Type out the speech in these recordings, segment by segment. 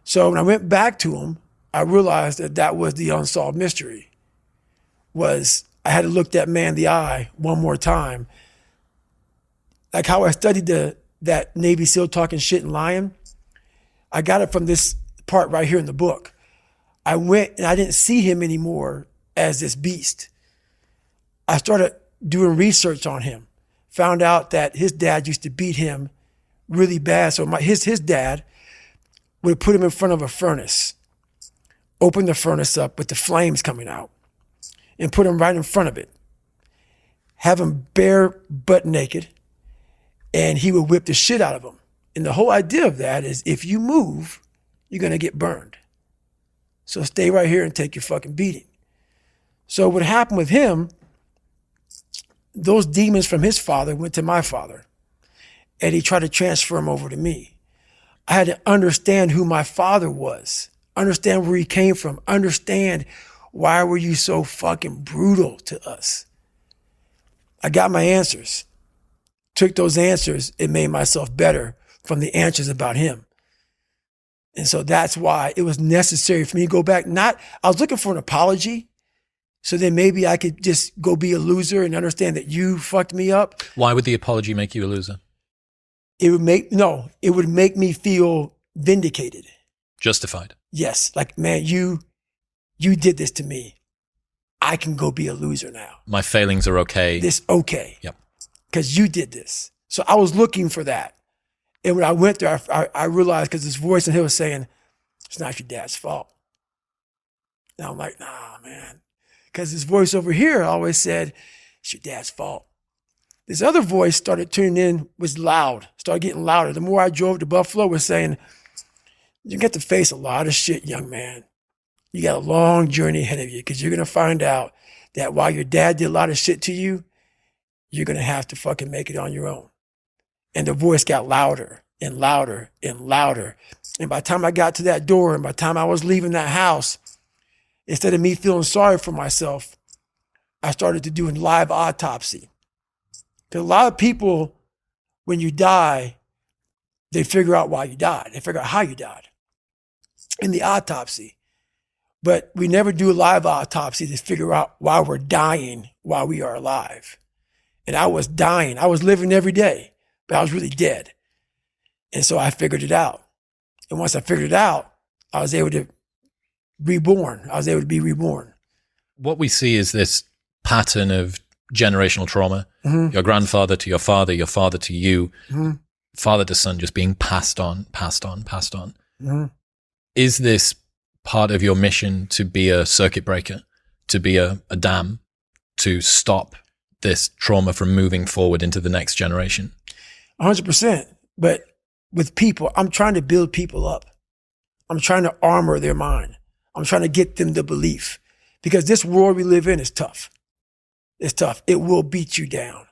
So when I went back to him, I realized that that was the unsolved mystery. Was I had to look that man in the eye one more time. Like how I studied that Navy SEAL talking shit and lying, I got it from this part right here in the book. I went and I didn't see him anymore as this beast. I started doing research on him, found out that his dad used to beat him really bad. So his dad would put him in front of a furnace, open the furnace up with the flames coming out, and put him right in front of it, have him bare butt naked, and he would whip the shit out of him. And the whole idea of that is if you move, you're gonna get burned. So stay right here and take your fucking beating. So what happened with him, those demons from his father went to my father, and he tried to transfer them over to me. I had to understand who my father was, understand where he came from, understand why were you so fucking brutal to us. I got my answers, took those answers, and made myself better from the answers about him. And so that's why it was necessary for me to go back. I was looking for an apology, so then maybe I could just go be a loser and understand that you fucked me up. Why would the apology make you a loser? It would make me feel vindicated. Justified. Yes. Like, man, you did this to me. I can go be a loser now. My failings are okay. This okay. Yep. Because you did this. So I was looking for that. And when I went there, I realized, because this voice in here was saying, it's not your dad's fault. And I'm like, nah, man. Because this voice over here always said, it's your dad's fault. This other voice started tuning in, was loud, started getting louder. The more I drove to Buffalo, was saying, you get to face a lot of shit, young man. You got a long journey ahead of you, because you're going to find out that while your dad did a lot of shit to you, you're going to have to fucking make it on your own. And the voice got louder and louder and louder. And by the time I got to that door, and by the time I was leaving that house, instead of me feeling sorry for myself, I started to do a live autopsy. Because a lot of people, when you die, they figure out why you died. They figure out how you died in the autopsy. But we never do a live autopsy to figure out why we're dying while we are alive. And I was dying. I was living every day, but I was really dead. And so I figured it out. And once I figured it out, I was able to reborn. I was able to be reborn. What we see is this pattern of generational trauma. Mm-hmm. Your grandfather to your father to you, mm-hmm. father to son, just being passed on. Mm-hmm. Is this part of your mission to be a circuit breaker, to be a dam, to stop this trauma from moving forward into the next generation? 100%. But with people, I'm trying to build people up. I'm trying to armor their mind. I'm trying to get them the belief, because this world we live in is tough. It's tough. It will beat you down.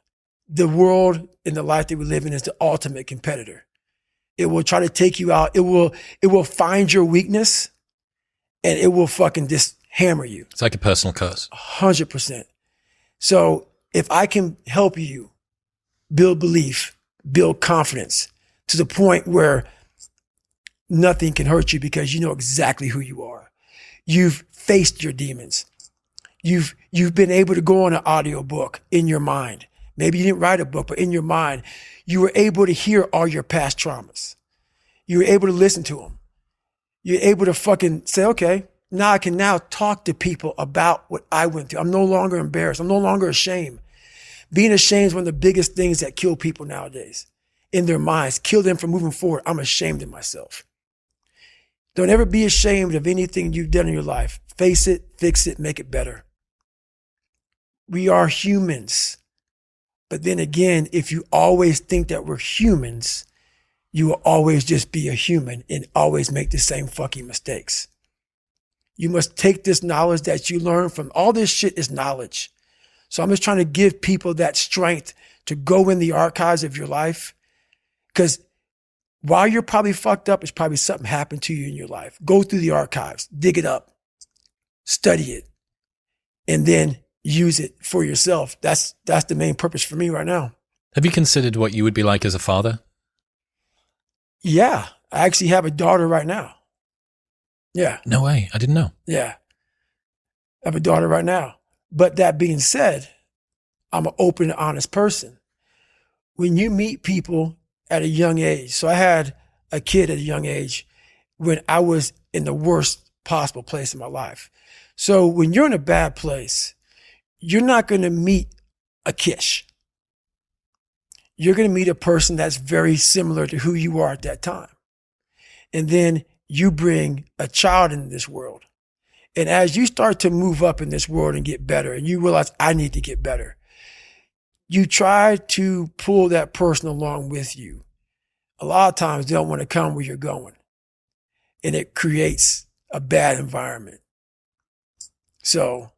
The world and the life that we live in is the ultimate competitor. It will try to take you out. It will find your weakness, and it will fucking just hammer you. It's like a personal curse. 100%. So if I can help you build belief, build confidence to the point where nothing can hurt you because you know exactly who you are. You've faced your demons. You've been able to go on an audiobook in your mind. Maybe you didn't write a book, but in your mind, you were able to hear all your past traumas. You were able to listen to them. You're able to fucking say, okay, now I can now talk to people about what I went through. I'm no longer embarrassed. I'm no longer ashamed. Being ashamed is one of the biggest things that kill people nowadays in their minds, kill them from moving forward. I'm ashamed of myself. Don't ever be ashamed of anything you've done in your life. Face it, fix it, make it better. We are humans. But then again, if you always think that we're humans, you will always just be a human and always make the same fucking mistakes. You must take this knowledge that you learn from all this shit is knowledge. So I'm just trying to give people that strength to go in the archives of your life. Because while you're probably fucked up, it's probably something happened to you in your life. Go through the archives, dig it up, study it, and then use it for yourself. That's the main purpose for me right now. Have you considered what you would be like as a father? Yeah, I actually have a daughter right now. Yeah. No way. I didn't know. Yeah. I have a daughter right now. But that being said, I'm an open and honest person. When you meet people at a young age, so I had a kid at a young age when I was in the worst possible place in my life. So when you're in a bad place, you're not going to meet a Kish. You're going to meet a person that's very similar to who you are at that time. And then you bring a child into this world. And as you start to move up in this world and get better, and you realize I need to get better, you try to pull that person along with you. A lot of times they don't want to come where you're going. And it creates a bad environment. So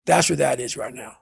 that's where that is right now.